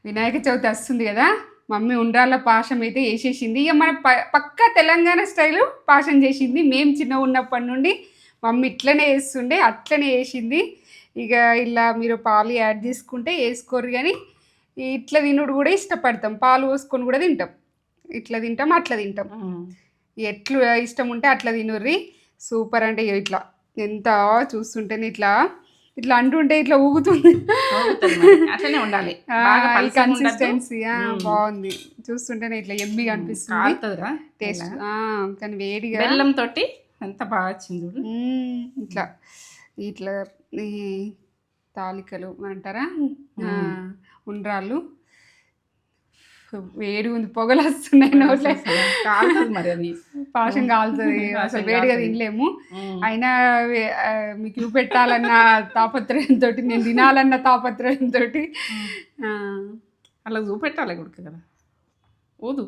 వినాయక చవితి వస్తుంది కదా, మమ్మీ ఉండ్రాళ్ళ పాశం అయితే వేసేసింది. ఇక మన పక్కా తెలంగాణ స్టైలు పాశం చేసింది. మేము చిన్నగా ఉన్నప్పటి నుండి మమ్మీ ఇట్లనే వేస్తుండే, అట్లనే వేసింది. ఇక ఇలా మీరు పాలు యాడ్ చేసుకుంటే వేసుకోరు, కానీ ఇట్లా తినుడు కూడా ఇష్టపడతాం. పాలు పోసుకొని కూడా తింటాం. ఇట్లా తింటాం, అట్లా తింటాం. ఎట్లు ఇష్టం ఉంటే అట్లా తినుర్రి. సూపర్ అంటే ఇట్లా ఎంత చూస్తుంటేనే ఇట్లా ఇట్లా అంటుంటే ఇట్లా ఊగుతుంది. అట్లనే ఉండాలి, కన్సిస్టెన్సీ బాగుంది. చూస్తుంటేనే ఇట్లా ఎమ్మిగా అనిపిస్తుంది టేస్ట్. కానీ వేడిగా బెల్లం తోటి ఎంత బాగా వచ్చింది. ఇట్లా ఇట్లా ఈ తాలికలు అంటారా, ఉండ్రాళ్ళు వేడి ఉంది, పొగలు వస్తున్నాయి నోట్లే. మరి అది పాశం కాలుతుంది, అసలు వేడిగా తినలేము. అయినా మీకు చూపెట్టాలన్న తాపత్రయంతో, నేను తినాలన్న తాపత్రయంతో అలా చూపెట్టాలి కొడుకు కదా. ఊదు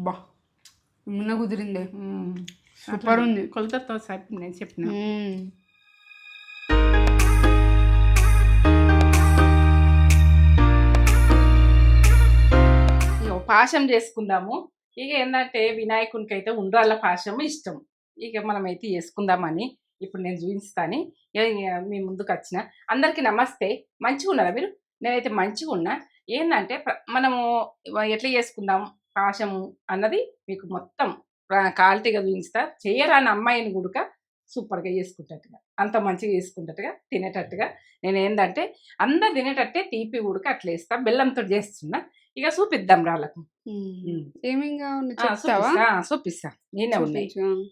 బా మున్న కుదిరింది, సూపర్ ఉంది. కొలతతో నేను చెప్పిన పాశం చేసుకుందాము. ఇక ఏంటంటే వినాయకునికి అయితే ఉండ్రాళ్ళ పాశం ఇష్టం. ఇక మనమైతే చేసుకుందామని ఇప్పుడు నేను చూపిస్తాను. మీ ముందుకు వచ్చిన అందరికీ నమస్తే. మంచిగా ఉన్నారా మీరు? నేనైతే మంచిగా ఉన్నా. ఏంటంటే మనము ఎట్లా చేసుకుందాం పాశము అన్నది మీకు మొత్తం క్వాలిటీగా చూపిస్తా. చేయరాని అమ్మాయిని కూడా సూపర్గా చేసుకుంటట్టుగా, అంత మంచిగా చేసుకుంటట్టుగా, తినేటట్టుగా నేను ఏంటంటే అందరు తినేటట్టే తీపి ఉడక అట్లా వేస్తా. బెల్లంతో చేస్తున్నా. ఇక చూపిద్దాం రాళ్ళకు. చూపిస్తా, నేనే ఉన్నాయి.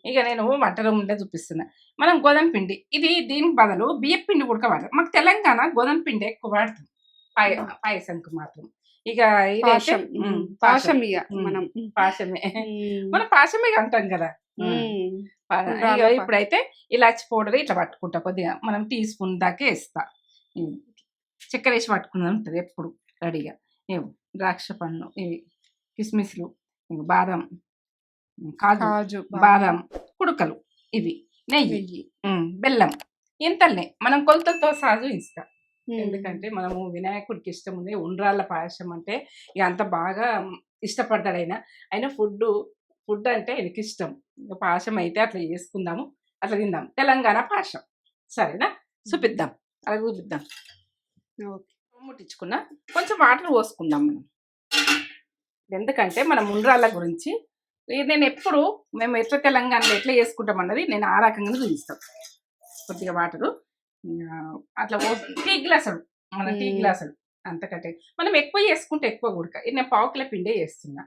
ఇక నేను వంట రూమ్ ఉంటే చూపిస్తున్నా. మనం గోధుమ పిండి, ఇది దీనికి బదులు బియ్యం పిండి ఉడక వాడతాం. మాకు తెలంగాణ గోధుమ పిండి ఎక్కువ వాడతాం పాయసంకు మాత్రం. ఇక ఇదైతే పాశమే, మనం పాశమే అంటాం కదా. ఇప్పుడైతే ఇలాచి పౌడర్ ఇట్లా పట్టుకుంటా. కొద్దిగా మనం టీ స్పూన్ దాకా వేస్తా. చక్కెర వేసి పట్టుకున్నది ఉంటుంది ఎప్పుడు రెడీగా. ద్రాక్ష పండు, ఇవి కిస్మిస్లు, బాదం, కాజు, బాదం కుడుకలు, ఇవి నెయ్యి, బెల్లం ఇంతలే మనం కొలతతో సాజు ఇస్తా. ఎందుకంటే మనము వినాయకుడికి ఇష్టం ఉంది ఉండ్రాళ్ళ పాయసం అంటే. ఇక అంత బాగా ఇష్టపడతాడు ఆయన ఫుడ్ అంటే ఆయనకి ఇష్టం. పాశం అయితే అట్లా చేసుకుందాము, అట్లా తిందాం. తెలంగాణ పాశం సరేనా? చూపిద్దాం, అలా చూపిద్దాం. ముట్టించుకున్నా, కొంచెం వాటర్ పోసుకుందాం మనం. ఎందుకంటే మన ఉండ్రాళ్ళ గురించి నేను ఎప్పుడు మేము ఎట్లా తెలంగాణలో ఎట్లా చేసుకుంటాం అన్నది నేను ఆ రకంగా చూపిస్తాం. కొద్దిగా వాటరు అట్లా టీ గ్లాసుడు, మన టీ గ్లాసుడు అంతకంటే మనం ఎక్కువ చేసుకుంటే ఎక్కువ ఉడక. నేను 1/2 కిలో పిండే చేస్తున్నా.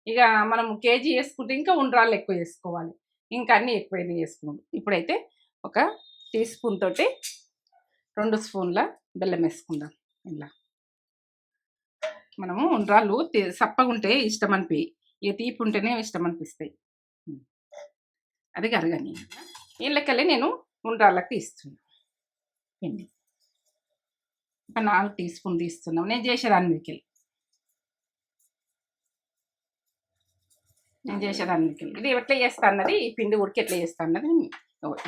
ఇక మనం కేజీ చేసుకుంటే ఇంకా ఉండ్రాళ్ళు ఎక్కువ చేసుకోవాలి, ఇంకా అన్నీ ఎక్కువైనా చేసుకున్నాం. ఇప్పుడైతే ఒక టీ స్పూన్ తోటి 2 స్పూన్ల బెల్లం వేసుకుందాం. ఇలా మనము ఉండ్రాళ్ళు సప్పగా ఉంటే ఇష్టం అనిపి, ఇక తీపి ఉంటేనే ఇష్టం అనిపిస్తాయి. అది కరగని వీళ్ళకెళ్ళి నేను ఉండ్రాళ్ళకి తీస్తున్నా పిండి. ఒక 4 టీ స్పూన్ తీస్తున్నాం. నేను చేసేదాన్ని మీదకి ఇది ఎట్లా చేస్తా అన్నది, ఈ పిండి ఉడికి ఎట్లా చేస్తా అన్నది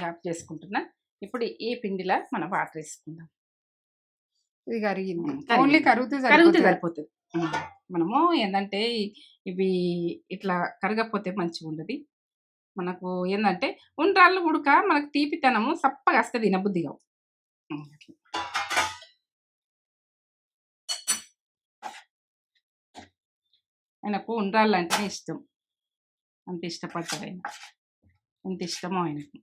యాప్ చేసుకుంటున్నా. ఇప్పుడు ఈ పిండిలా మనం వాటర్ వేసుకుందాం. ఇది కరిగింది, కరుగుతే సరిపోతుంది. మనము ఏంటంటే ఇవి ఇట్లా కరగకపోతే మంచిగా ఉండదు. మనకు ఏంటంటే ఉండ్రాళ్ళు ఉడక మనకు తీపితనము సప్పగా వస్తుంది, తినబుద్దిగా. ఆయనకు ఉండ్రాళ్ళు అంటేనే ఇష్టం, అంత ఇష్టపడతాడు ఆయన, ఎంత ఇష్టమో ఆయనకు.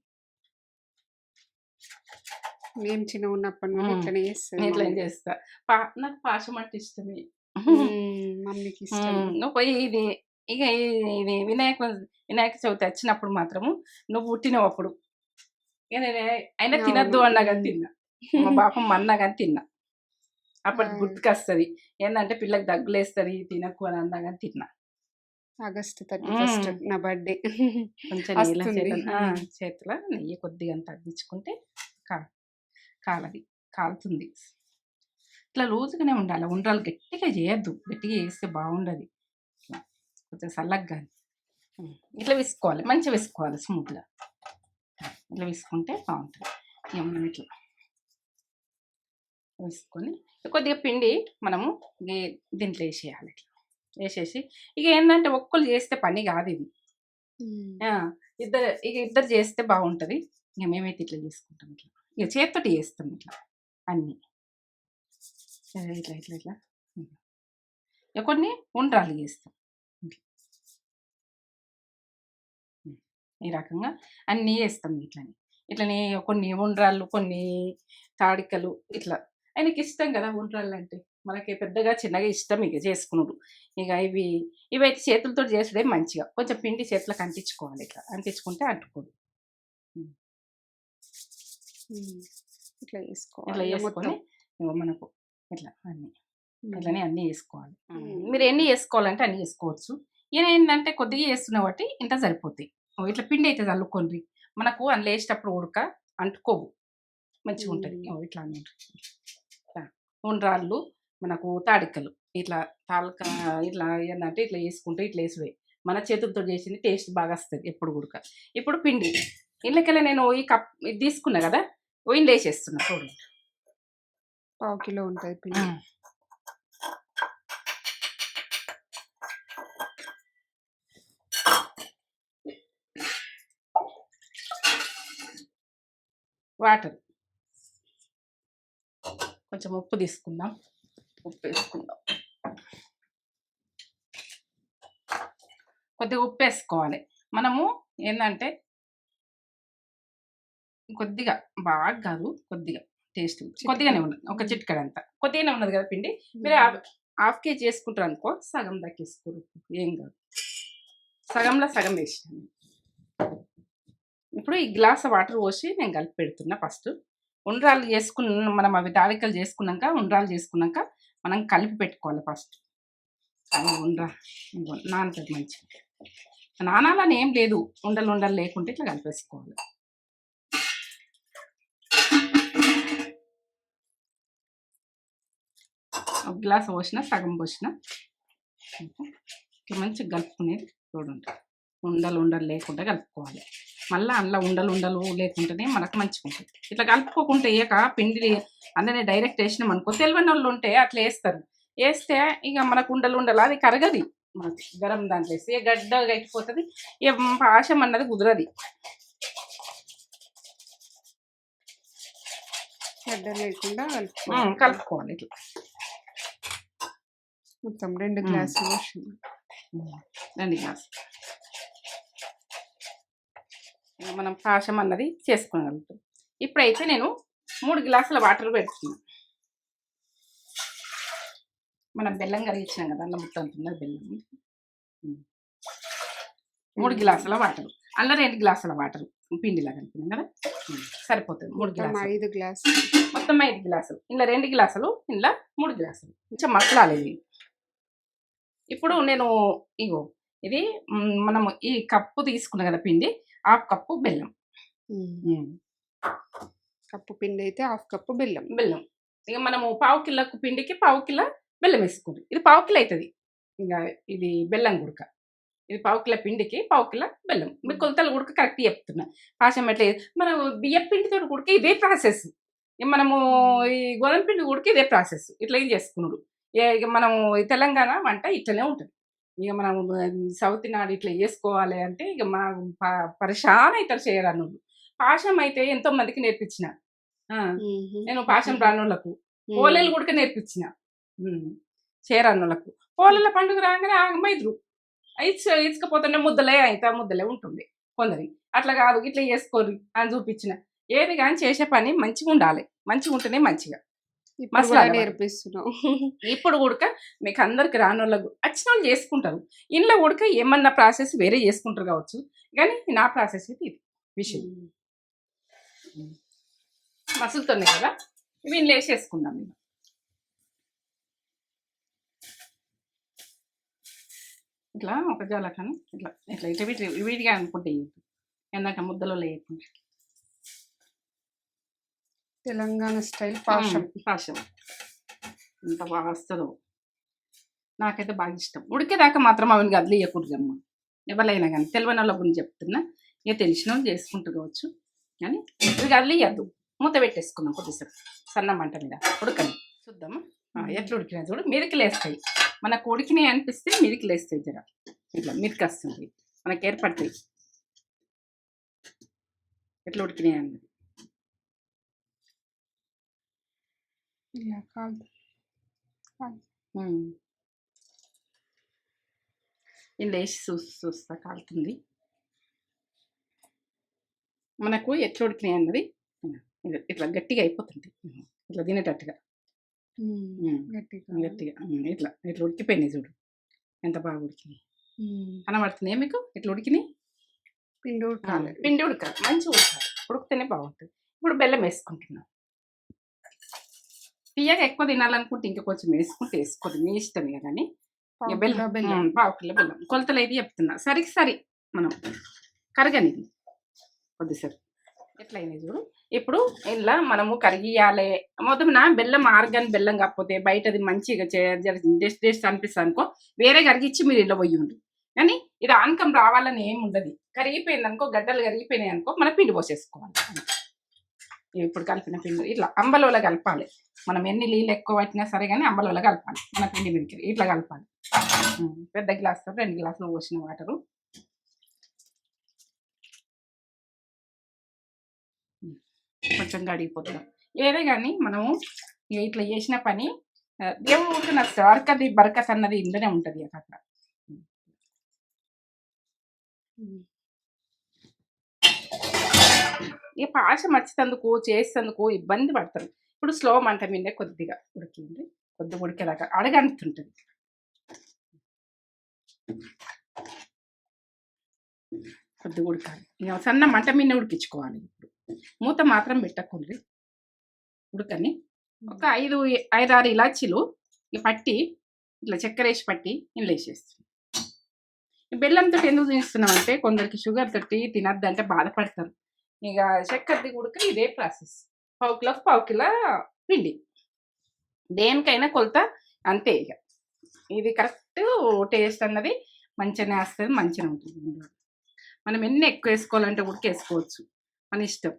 మేము చిన్న ఉన్నప్పటి నుండి ఇట్లా చేస్తా. నాకు పాశం అంటే ఇష్టమే, మమ్మీకి ఇష్టం. పోయి ఇది ఇక ఇది వినాయక చవితి వచ్చినప్పుడు మాత్రము నువ్వు పుట్టినవు అప్పుడు. ఇక నేను అయినా తినద్దు అన్నా కానీ తిన్నా, మా పాపం అన్నా కానీ తిన్నా. అప్పటికి గుర్తుకొస్తుంది ఏంటంటే పిల్లకి దగ్గులేస్తుంది తినకు అని అన్నా కానీ తిన్నా. ఆగస్టు 31 నా బర్త్డే. కొంచెం చేతిలో నెయ్యి కొద్దిగా తగ్గించుకుంటే కాలుతుంది. ఇట్లా లూజుగానే ఉండాలి. ఉండ్రాలు గట్టిగా చేయొద్దు, గట్టిగా చేస్తే బాగుండదు. కొంచెం చల్లగా ఇట్లా విసుకోవాలి, మంచిగా విసుకోవాలి స్మూత్గా. ఇట్లా విసుకుంటే బాగుంటుంది. మనం ఇట్లా వేసుకొని కొద్దిగా పిండి మనము దీంట్లో వేసేయాలి. ఇట్లా వేసేసి ఇక ఏంటంటే ఒక్కరు చేస్తే పని కాదు ఇది. ఇద్దరు చేస్తే బాగుంటుంది. ఇక మేమైతే ఇట్లా చేసుకుంటాం. ఇట్లా ఇక చేతితోటి చేస్తాం ఇట్లా అన్నీ ఇట్లా ఇట్లా ఇట్లా. ఇక కొన్ని ఉండ్రాలు చేస్తాం ఈ రకంగా అన్నీ వేస్తాం. ఇట్లనే కొన్ని ఉండ్రాళ్ళు, కొన్ని తాడికలు ఇట్లా. ఆయనకి ఇష్టం కదా ఉండ్రాళ్ళు అంటే. మనకి పెద్దగా చిన్నగా ఇష్టం ఇక చేసుకున్నాడు. ఇక ఇవైతే చేతులతో చేసుడే మంచిగా. కొంచెం పిండి చేతులకు అంటించుకోవాలి. ఇట్లా అంటించుకుంటే అంటుకోదు. ఇట్లా ఇట్లా వేసుకొని మనకు ఇట్లా ఇట్లనే అన్నీ వేసుకోవాలి. మీరు ఎన్ని వేసుకోవాలంటే అన్నీ వేసుకోవచ్చు. ఈయన ఏంటంటే కొద్దిగా వేస్తున్న బట్టి ఇంత సరిపోతాయి. ఇట్లా పిండి అయితే చల్లుకోండి. మనకు అందులో వేసేటప్పుడు ఉడక అంటుకోవు, మంచిగా ఉంటుంది. ఇట్లా ఉండ్రాళ్ళు, మనకు తాడికలు ఇట్లా ఇట్లా ఏంటంటే ఇట్లా వేసుకుంటే ఇట్లా వేసుడే. మన చేతులతో చేసింది టేస్ట్ బాగా వస్తుంది ఎప్పుడు ఉడక. ఇప్పుడు పిండి ఇంట్లోకెళ్ళి నేను ఈ కప్ ఇది తీసుకున్నా కదా, ఇంట్లో వేసేస్తున్నా. చూడండి 1/2 కిలో ఉంటుంది పిండి. వాటర్, కొంచెం ఉప్పు తీసుకుందాం. ఉప్పు వేసుకుందాం. కొద్దిగా ఉప్పు వేసుకోవాలి. మనము ఏంటంటే కొద్దిగా బాగా కాదు, కొద్దిగా టేస్ట్ కొద్దిగానే ఉన్నది. ఒక చిటికెడంతా కొద్దిగానే ఉన్నది కదా పిండి. మీరు 1/2 కేజీ వేసుకుంటారు అనుకో, సగం దక్కేసుకోరు, ఏం కాదు. సగంలో సగం వేసినాను. ఇప్పుడు ఈ గ్లాస్ వాటర్ పోసి నేను కలిపి పెడుతున్నా. ఫస్ట్ ఉండ్రాలు మనం అవి తాలికలు చేసుకున్నాక, ఉండ్రాలు చేసుకున్నాక మనం కలిపి పెట్టుకోవాలి. ఫస్ట్ నానతది మంచిగా. నానాలని ఏం లేదు, ఉండలు లేకుంటే ఇట్లా కలిపేసుకోవాలి. ఒక గ్లాస్ పోసిన, సగం పోసిన ఇట్లా మంచిగా కలుపుకునేది. చూడండి, ఉండలు లేకుండా కలుపుకోవాలి. మళ్ళీ అందులో ఉండలు లేకుంటేనే మనకు మంచిగా ఉంటుంది. ఇట్లా కలుపుకోకుండా వేయక పిండి అందరినీ డైరెక్ట్ వేసినాం అనుకో, తెలివని వాళ్ళు ఉంటే అట్లా వేస్తారు. వేస్తే ఇక మనకు ఉండలు అది కరగది. మనకి గరం దాంట్లో వేస్తే గడ్డ గట్టిపోతుంది. ఇక పాశం అన్నది కుదరది. గడ్డ లేకుండా కలుపుకోవాలి. ఇట్లా మొత్తం 2 గ్లాసులు పోసింది. 2 గ్లాసులు మనం పాశం అన్నది చేసుకోగలుగుతాం. ఇప్పుడైతే నేను 3 గ్లాసుల వాటర్ పెడుతున్నాను. మనం బెల్లం కరిగించినాం కదా, అందులో మొత్తం అంటున్నది బెల్లం. 3 గ్లాసుల వాటర్, అందులో 2 గ్లాసుల వాటర్ పిండిలా కలిపినాం కదా, సరిపోతుంది. 3 గ్లాసులు, 5 గ్లాసులు, మొత్తం 5 గ్లాసులు. ఇందులో 2 గ్లాసులు, ఇందులో 3 గ్లాసులు. కొంచెం మసలాలి. ఇప్పుడు నేను ఇది మనము ఈ కప్పు తీసుకున్నా కదా పిండి, 1/2 కప్పు బెల్లం. కప్పు పిండి అయితే 1/2 కప్పు బెల్లం. ఇక మనము 1/4 కిలో పిండికి 1/4 కిలో బెల్లం వేసుకోండి. ఇది 1/4 కిలో అవుతుంది. ఇంకా ఇది బెల్లం గుడక. ఇది 1/4 కిలో పిండికి 1/4 కిలో బెల్లం. మీకు కొలతలు గుడక కరెక్ట్ చెప్తున్నా. పాశం ఎట్లా మనం బియ్యం పిండితో గుడక ఇదే ప్రాసెస్. మనము ఈ గోధుమ పిండి గుడక ఇదే ప్రాసెస్. ఇట్లా ఏం చేసుకున్నాడు. ఇక మనము తెలంగాణ వంట ఇట్లనే ఉంటుంది. ఇక మనం సౌత్ నాడు ఇట్లా చేసుకోవాలి అంటే ఇక మా పరిశాన్ అవుతారు చేయరానులు. పాశం అయితే ఎంతో మందికి నేర్పించిన. నేను పాశం రానులకు పోలేలు కూడా నేర్పించిన. చేయరానులకు పోలేల పండుగ రాగానే ఆగమైదురు ఇసుకపోతుండే ముద్దలే ఉంటుంది కొందరి. అట్లా కాదు, ఇట్లా చేసుకోరు అని చూపించిన. ఏది కానీ చేసే పని మంచిగా ఉండాలి. మంచిగా ఉంటేనే మంచిగా మసాలా నేర్పిస్తున్నాం. ఇప్పుడు కూడా మీకు అందరికి రానోళ్ళకు వచ్చిన వాళ్ళు చేసుకుంటారు. ఇంట్లో కూడా ఏమన్నా ప్రాసెస్ వేరే చేసుకుంటారు కావచ్చు, కానీ నా ప్రాసెస్ అయితే ఇది విషయం. మసులుతున్నాయి కదా, ఇవి ఇంట్లో వేసేసుకుందాం. ఇట్లా ఒక జాలకని ఇట్లా ఇట్లా ఇట్లా వీటిగా అనుకుంటే ఎందుకంటే ముద్దలో లేకుండా. తెలంగాణ స్టైల్ పాశం ఎంత బాగా వస్తుందో నాకైతే బాగా ఇష్టం. ఉడికేదాకా మాత్రం అవన్నీ గదిలేయకూడదమ్మా. ఎవరైనా కానీ తెలియని వాళ్ళ గురించి చెప్తున్నా. ఇక తెలిసిన వాళ్ళు చేసుకుంటూ కావచ్చు, కానీ ఇది గదిలేయద్దు. మూత పెట్టేసుకుందాం కొద్దిసేపు సన్న మంట మీద ఉడకని చూద్దాము. ఎట్లా ఉడికినా చూడు, మీదకి లేస్తాయి. మనకు ఉడికినాయి అనిపిస్తే మీదకి లేస్తాయి. జర ఇట్లా మీదకి వస్తుంది, మనకి ఏర్పడతాయి ఎట్లా ఉడికినాయి అన్నది. ఇలా వేసి చూస్తా కాలుతుంది. మనకు ఎట్లా ఉడికినాయి అన్నది ఇట్లా గట్టిగా అయిపోతుంది, ఇట్లా తినేటట్టుగా గట్టిగా ఇట్లా ఇట్లా ఉడికిపోయినాయి చూడు, ఎంత బాగా ఉడికినాయి కనబడుతున్నాయి మీకు. ఇట్లా ఉడికినాయి, పిండి ఉడకాలి మంచిగా ఉడకాలి, ఉడికితేనే బాగుంటుంది. ఇప్పుడు బెల్లం వేసుకుంటున్నాం. తీయగా ఎక్కువ తినాలనుకుంటే ఇంకా కొంచెం వేసుకోదు, మీ ఇష్టమే కానీ. బెల్లం 1/2 కిలో బెల్లం, కొలతలు అయితే చెప్తున్నా, సరి మనం కరగనిది కొద్దిసేపు. ఎట్లయినా చూడు. ఇప్పుడు ఇలా మనము కరిగియాలి. మొదట బెల్లం ఆర్గాన్ బెల్లం కాకపోతే బయటది మంచిగా టేస్ట్ అనిపిస్తుంది అనుకో, వేరే కరిగిచ్చి మీరు ఇలా పోయి కానీ ఇది ఆనకం రావాలని ఏమి ఉండదు. కరిగిపోయింది అనుకో, గడ్డలు కరిగిపోయినాయి అనుకో, మన పిండి పోసేసుకోవాలి. ఇప్పుడు కలిపిన పిండి ఇట్లా అంబలలో కలపాలి. మనం ఎన్ని నీళ్ళు ఎక్కువ పట్టినా సరే కానీ అంబలలో కలపాలి. మన పిండి మీదకి ఇట్లా కలపాలి. పెద్ద గ్లాసుతో 2 గ్లాసులు పోసిన వాటరు కొంచెం గడిగిపోతున్నాం. ఏదే కానీ మనము ఇట్లా చేసిన పని దేవుడికి నచ్చుతుంది. అరకది బరకత్ అన్నది ఇందులోనే ఉంటుంది అక్కడ. ఈ పాశం వచ్చేందుకు చేసేందుకు ఇబ్బంది పడతారు. ఇప్పుడు స్లో మంట మీద కొద్దిగా ఉడికింది, కొద్దిగా ఉడికేదాకా అడగంటుంటుంది. కొద్దిగా ఉడకాలి, సన్న మంట మీద ఉడికించుకోవాలి. ఇప్పుడు మూత మాత్రం పెట్టకుండా ఉడకని ఒక 5-6 ఇలాచీలు పట్టి ఇట్లా చక్కెర వేసి పట్టి ఇందులో వేసేస్తుంది. బెల్లంతో ఎందుకు తినేస్తున్నామంటే కొందరికి షుగర్ తోటి తినద్దంటే బాధపడతారు. ఇక చక్కెరది ఉడక ఇదే ప్రాసెస్. 1/4 కిలో పిండి, దేనికైనా కొలత అంతే. ఇక ఇది కరెక్ట్ టేస్ట్ అన్నది మంచిగానే వస్తుంది, మంచిగా ఉంటుంది. మనం ఎన్ని ఎక్కువ వేసుకోవాలంటే ఉడికేసుకోవచ్చు, మన ఇష్టం.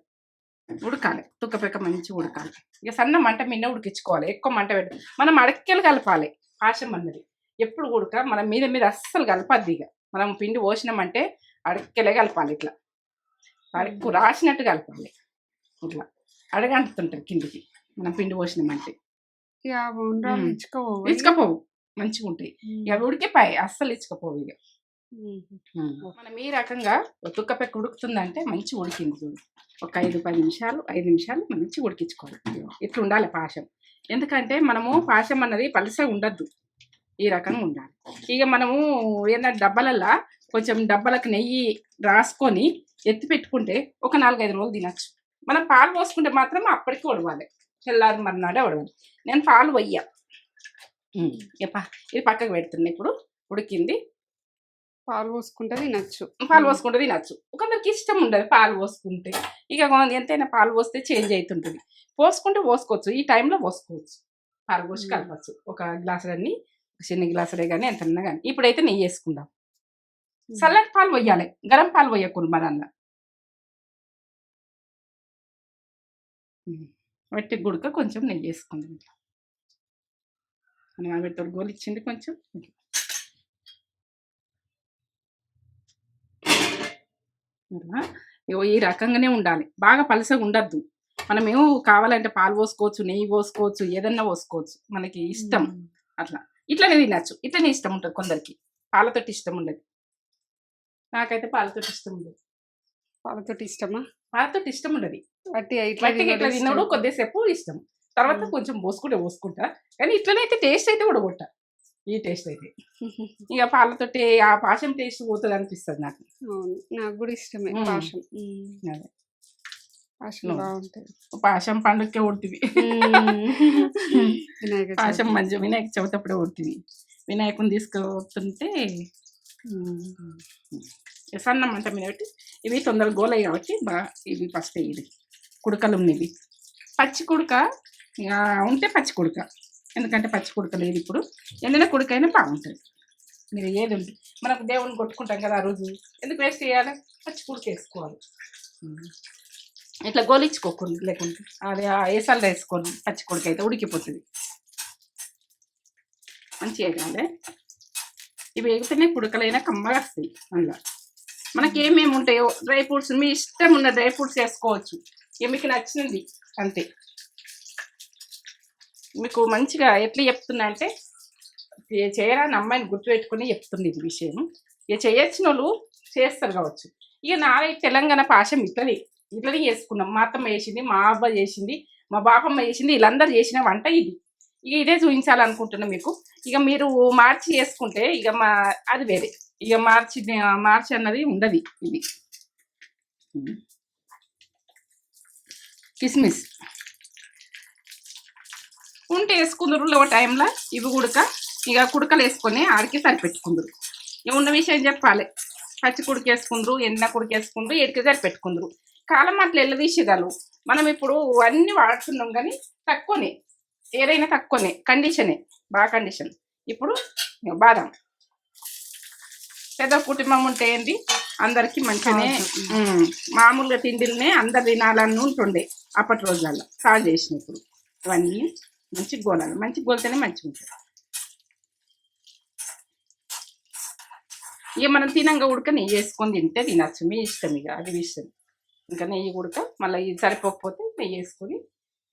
ఉడకాలి, తుక్కపెక్క మంచిగా ఉడకాలి. ఇక సన్న మంట మీద ఉడికించుకోవాలి, ఎక్కువ మంట పెట్టి. మనం అడక్కెలు కలపాలి. పాశం అన్నది ఎప్పుడు ఉడక మనం మీద అస్సలు కలపద్ది. ఇక మనం పిండి పోసినామంటే అడక్కెలే కలపాలి. ఇట్లా అడుక్కు రాసినట్టు కలపాలి. ఇట్లా అడగంటుతుంటుంది కిందికి మనం పిండి పోసినామంటే. ఇచ్చుకపోవు, మంచిగా ఉంటాయి. ఇక ఉడికిపోయి అస్సలు ఇచ్చుకపోవు. ఇక మనం ఈ రకంగా తుక్కపెక్క ఉడుకుతుందంటే మంచిగా ఉడికింది చూడు. ఒక 5-10 నిమిషాలు 5 నిమిషాలు మంచిగా ఉడికించుకోవాలి. ఇట్లా ఉండాలి పాశం. ఎందుకంటే మనము పాశం అన్నది పలసగా ఉండద్దు, ఈ రకంగా ఉండాలి. ఇక మనము ఏదైనా డబ్బాలల్లో కొంచెం డబ్బాలకు నెయ్యి రాసుకొని ఎత్తి పెట్టుకుంటే ఒక 4-5 రోజులు తినచ్చు. మనం పాలు పోసుకుంటే మాత్రం అప్పటికి ఉడవాలి, తెల్లారి మర్నాడే ఉడవాలి. నేను పాలు పోయ్యా. ఇది పక్కకు పెడుతున్నా. ఇప్పుడు ఉడికింది, పాలు పోసుకుంటే తినచ్చు. కొందరికి ఇష్టం ఉండదు పాలు పోసుకుంటే. ఇక ఎంతైనా పాలు పోస్తే చేంజ్ అవుతుంటుంది. పోసుకుంటే పోసుకోవచ్చు, ఈ టైంలో పోసుకోవచ్చు. పాలు పోసి కలపచ్చు. ఒక గ్లాసులన్నీ, చిన్న గ్లాసులే కానీ ఎంతన్నా కానీ. ఇప్పుడైతే నెయ్యి వేసుకుందాం. చల్లటి పాలు పోయాలి, గరం పాలు పోయకూడదు. మన అన్న వట్టి గుడక కొంచెం నెయ్యి వేసుకుందాం. మనం ఆమె తొడుగోలు ఇచ్చింది కొంచెం. ఈ రకంగానే ఉండాలి, బాగా పలసగా ఉండద్దు. మనం ఏమో కావాలంటే పాలు పోసుకోవచ్చు, నెయ్యి పోసుకోవచ్చు, ఏదన్నా పోసుకోవచ్చు, మనకి ఇష్టం. అట్లా ఇట్లనే తినచ్చు. ఇట్లనే ఇష్టం ఉంటుంది కొందరికి, పాలతోటి ఇష్టం ఉండదు. నాకైతే పాలతోటి ఇష్టం ఉండదు. పాలతోటి ఇష్టమా? పాలతోటి ఇష్టం ఉండదు. వట్టిగా ఇట్లా తినడు కొద్దిసేపు ఇష్టం. తర్వాత కొంచెం పోసుకుంటా, కానీ ఇట్లనైతే టేస్ట్ అయితే కూడా కొట్ట. ఈ టేస్ట్ అయితే ఇక పాలతోటి ఆ పాశం టేస్ట్ పోతుంది అనిపిస్తుంది నాకు. నాకు కూడా ఇష్టమే పాశం. అదే పాశం బాగుంటుంది. పాశం పండుగకే ఉడుతుంది. పాశం మంచి వినాయక చవితి అప్పుడే ఉడుతుంది. వినాయకుని తీసుకుపోతుంటే సన్న మంట మీద పెట్టి, ఇవి తొందరగా గోలయ్యి కాబట్టి ఇవి ఫస్ట్ ఇది కుడకలు ఉన్నవి. పచ్చి కుడక ఉంటే పచ్చి కుడక, ఎందుకంటే పచ్చి కుడక లేదు ఇప్పుడు. ఎండిన కుడకైనా బాగుంటుంది. మీరు ఏది ఉంటుంది, మనకు దేవుని కొట్టుకుంటాం కదా ఆ రోజు, ఎందుకు వేస్ట్ చేయాలి, పచ్చి కుడక వేసుకోవాలి. ఇట్లా గోలించుకోకుండా లేకుంటే అది ఏసాలు వేసుకోండి. పచ్చి కొడుకు అయితే ఉడికిపోతుంది. మంచిగా వేయాలి. ఇవి వేగితేనే కుడకలైనా కమ్మగా వస్తాయి. అందులో మనకి ఏమేమి ఉంటాయో డ్రై ఫ్రూట్స్ మీ ఇష్టం ఉన్న డ్రై ఫ్రూట్స్ వేసుకోవచ్చు. మీకు నచ్చినది అంతే. మీకు మంచిగా ఎట్లా చెప్తున్నా అంటే చేయరాని అమ్మాయిని గుర్తుపెట్టుకుని చెప్తుంది ఇది విషయం. ఇక చేయొచ్చిన వాళ్ళు చేస్తారు కావచ్చు. ఇక నాది తెలంగాణ పాశం ఇట్లనే చేసుకున్నాం. మా అత్తమ్మ చేసింది, మా అబ్బ చేసింది, మా బాపమ్మ చేసింది, వీళ్ళందరూ చేసిన వంట ఇది. ఇక ఇదే చూపించాలనుకుంటున్నాం మీకు. ఇక మీరు మార్చి చేసుకుంటే ఇక అది వేరే. ఇక మార్చి అన్నది ఉండదు. ఇది కిస్మిస్ ఉంటే వేసుకుందరు లేవ టైంలో. ఇవి ఇక కుడకలు వేసుకొని ఆడికి సరిపెట్టుకుందరు. ఇక ఉన్న విషయం చెప్పాలి. పచ్చి కుడికి వేసుకుందరు, ఎండ కుడికి వేసుకుందరు, ఎడికి సరిపెట్టుకుందరు. కాలం అట్లా ఎల్లదీసేదాలు. మనం ఇప్పుడు అన్నీ వాడుతున్నాం కానీ తక్కువనే, ఏదైనా తక్కువనే, కండిషనే, బాగా కండిషన్. ఇప్పుడు బాదం పెద్ద కుటుంబం ఉంటే ఏంటి అందరికి మంచిగానే మామూలుగా తిండిల్నే అందరు తినాలని ఉంటుండే అప్పటి రోజుల్లో. సాల్వ్ చేసినప్పుడు ఇవన్నీ మంచిగా గోలాలి. మంచిగా గోలితేనే మంచిగా ఉంటుంది. ఇక మనం తినంగా ఉడక నెయ్యి వేసుకొని తింటే తినచ్చు. మీ ఇష్టం. ఇక అది ఇష్టం. ఇంకా నెయ్యి ఉడక మళ్ళీ ఇది సరిపోకపోతే నెయ్యి వేసుకొని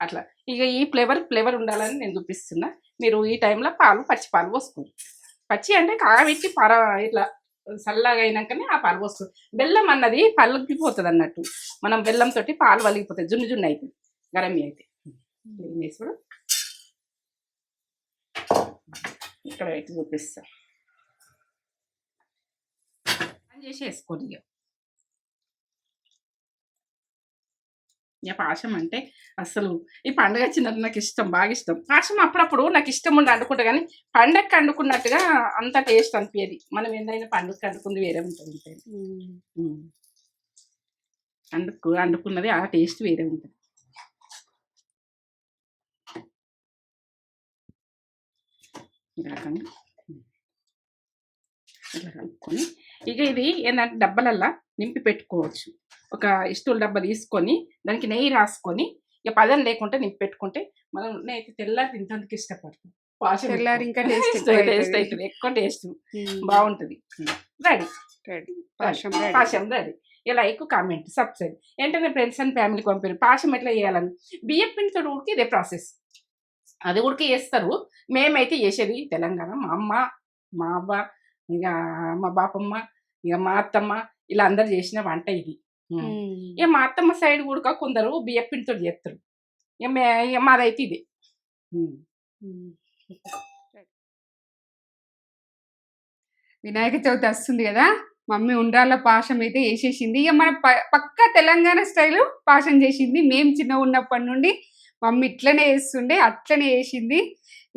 అట్లా. ఇక ఈ ఫ్లేవర్ ఉండాలని నేను చూపిస్తున్నా. మీరు ఈ టైంలో పచ్చి పాలు పోసుకోండి. పచ్చి అంటే కాగబెట్టి ఇట్లా చల్లగా అయినాకనే ఆ పాలు పోసుకోండి. బెల్లం అన్నది పలిగిపోతుంది అన్నట్టు. మనం బెల్లంతో పాలు వలిగిపోతాయి, జున్ను అవుతుంది, గరమి అయితే. వేసుడు ఇక్కడ పెట్టి చూపిస్తా. చేసి వేసుకోండి. ఇక పాశం అంటే అసలు ఈ పండుగ వచ్చినట్టు నాకు ఇష్టం, బాగా ఇష్టం. పాశం అప్పుడప్పుడు నాకు ఇష్టం ఉండి వండుకుంటా కానీ పండగకి వండుకున్నట్టుగా అంత టేస్ట్ అనిపించేది. మనం ఏదైనా పండుగకి వండుకుంది వేరే ఉంటుంది. వండుకున్నది ఆ టేస్ట్ వేరే ఉంటుంది. ఇట్లా కలుపుకొని ఇక ఇది ఏంటంటే డబ్బలల్లా నింపి పెట్టుకోవచ్చు. ఒక స్టూల్ డబ్బా తీసుకొని దానికి నెయ్యి రాసుకొని ఇక పదం లేకుంటే నింపి పెట్టుకుంటే మనం నేనైతే తెల్లారి తింటానికి ఇష్టపడతాను. తెల్లారి ఇంకా టేస్ట్ అవుతుంది, ఎక్కువ టేస్ట్ బాగుంటుంది. రెడీ పాశం రెడీ. Like, comment, subscribe. ఏంటంటే ఫ్రెండ్స్ అండ్ ఫ్యామిలీకి పంపారు. పాశం ఎట్లా చేయాలని బియ్యం పిండితో ఉడికి ఇదే ప్రాసెస్. అది ఉడికి చేస్తారు. మేమైతే చేసేది తెలంగాణ. మా అమ్మ, మా అవ్వ, ఇక మా బాపమ్మ, ఇక మా అత్తమ్మ ఇలా అందరు చేసిన వంట ఇది. ఇక మా అత్తమ్మ సైడ్ కూడా కొందరు బియ్యం పిండితో చేస్తారు. ఇక మాదైతే ఇది. వినాయక చవితి వస్తుంది కదా, మమ్మీ ఉండ్రాళ్ళ పాశం అయితే వేసేసింది. ఇక మన పక్కా తెలంగాణ స్టైలు పాశం చేసింది. మేము చిన్నగా ఉన్నప్పటి నుండి మమ్మీ ఇట్లనే వేస్తుండే, అట్లనే వేసింది.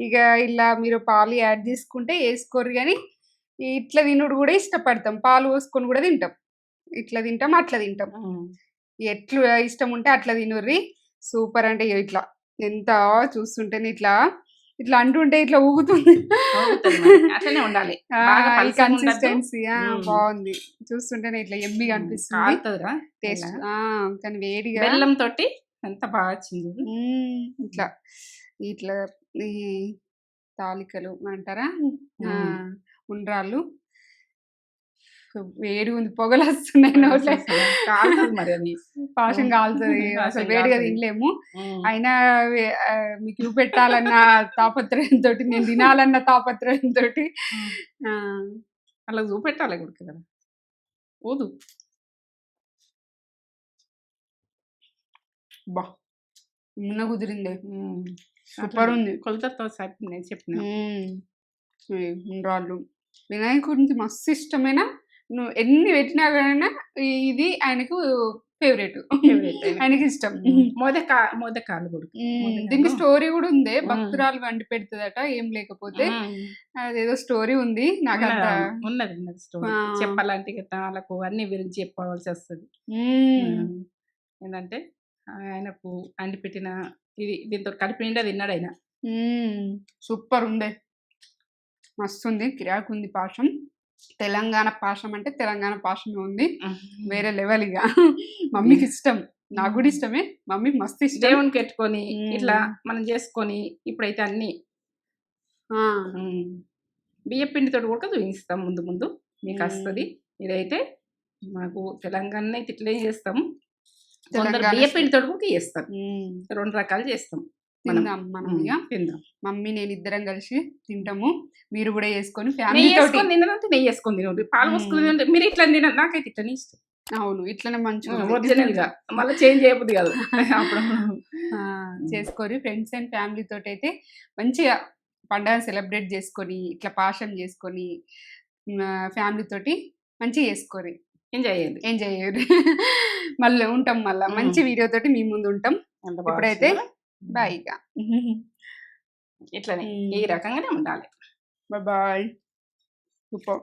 ఇక ఇలా మీరు పాలు యాడ్ చేసుకుంటే వేసుకోరు కానీ ఇట్లా తినుడు కూడా ఇష్టపడతాం. పాలు పోసుకొని కూడా తింటాం. ఇట్లా తింటాం, అట్లా తింటాం. ఎట్లా ఇష్టం ఉంటే అట్లా తినుర్రి. సూపర్. అంటే ఇట్లా ఎంత చూస్తుంటేనే ఇట్లా ఇట్లా అంటుంటే ఇట్లా ఊగుతుంది. అట్లనే ఉండాలి. కన్సిస్టెన్సీ బాగుంది. చూస్తుంటేనే ఇట్లా ఎమ్మిగా అనిపిస్తుంది టేస్ట్. కానీ వేడిగా బెల్లం తోటి ఎంత బాగా వచ్చింది. ఇట్లా ఇట్లా ఈ తాలికలు అంటారా, ఉండ్రాళ్ళు వేడి ఉంది, పొగలు వస్తున్నాయి నోట్లే. మరి అది పాశం కాలుతుంది. అసలు వేడిగా తినలేము. అయినా మీకు చూపెట్టాలన్న తాపత్రయంతో, నేను తినాలన్న తాపత్రయంతో అలా చూపెట్టాలి కదా. ఊదు బా మున్న కుదిరింది. సూపర్ ఉంది. కొలతతో నేను చెప్పిన ఉండ్రాళ్ళు వినాయకుడికి మస్తు ఇష్టమైన. నువ్వు ఎన్ని పెట్టినా కానీ ఇది ఆయనకు ఫేవరెట్, ఆయనకి ఇష్టం. మోదకాలు కూడా. దీనికి స్టోరీ కూడా ఉంది. భక్తురాలు వండి పెడుతుందట ఏం లేకపోతే. అదేదో స్టోరీ ఉంది. నాకు అంత ఉన్నది స్టోరీ చెప్పాలంటే వాళ్ళకు అన్ని గురించి చెప్పవలసి వస్తుంది. ఏంటంటే ఆయనకు అండి పెట్టిన ఇది దీంతో కలిపి నిండా తిన్నాడు ఆయన. సూపర్ ఉండే, మస్తు ఉంది, కిరాకు ఉంది పాశం. తెలంగాణ పాశం అంటే తెలంగాణ పాశమే ఉంది, వేరే లెవెల్. ఇక మమ్మీకి ఇష్టం. నాకు కూడా ఇష్టమే, మమ్మీకి మస్తు ఇష్టం. దేవునికి పెట్టుకొని మ్మ్. ఇట్లా మనం చేసుకొని ఇప్పుడైతే అన్ని ఆ, బియ్య పిండితో కూడా చూపిస్తాం ముందు ముందు మీకు మ్మ్. వస్తుంది. ఇదైతే మాకు తెలంగాణ అయితే ఇట్లే చేస్తాం. కొందరు తెలంగాణ బియ్య పిండితో కూడా చేస్తాం. ఉమ్, 2 రకాలు చేస్తాం మనం. తిందాం మనం ఇక. తిందాం. మమ్మీ నేను ఇద్దరం కలిసి తింటాము, మీరు కూడా చేసుకొని నెయ్యి ఫ్యామిలీ తోటి. వేసుకొని తినదంటే నెయ్యి వేసుకొని తినండి, పాలు పోసుకొని తినండి. మీరు ఇట్లా తినండి, నాకైతే ఇట్లనే ఇష్టం. అవును, ఇట్లనే మంచిగా ఒరిజినల్ గా మళ్ళీ చేంజ్ చేయబుద్ది కాదు అప్పుడు. చేసుకొని ఫ్రెండ్స్ అండ్ ఫ్యామిలీ తోటి అయితే మంచిగా పండగ సెలబ్రేట్ చేసుకొని ఇట్లా పాషం చేసుకొని ఫ్యామిలీ తోటి మంచిగా చేసుకొని ఎంజాయ్ చేయండి. ఎంజాయ్ చేయండి. మళ్ళీ ఉంటాం, మళ్ళీ మంచి వీడియో తోటి మీ ముందు ఉంటాం. ఎంత బాగా ఇప్పుడైతే వస్తుందో. బాయ్ ఇక. ఇట్లనే ఈ రకంగానే ఉండాలి. బాయ్. సూపర్.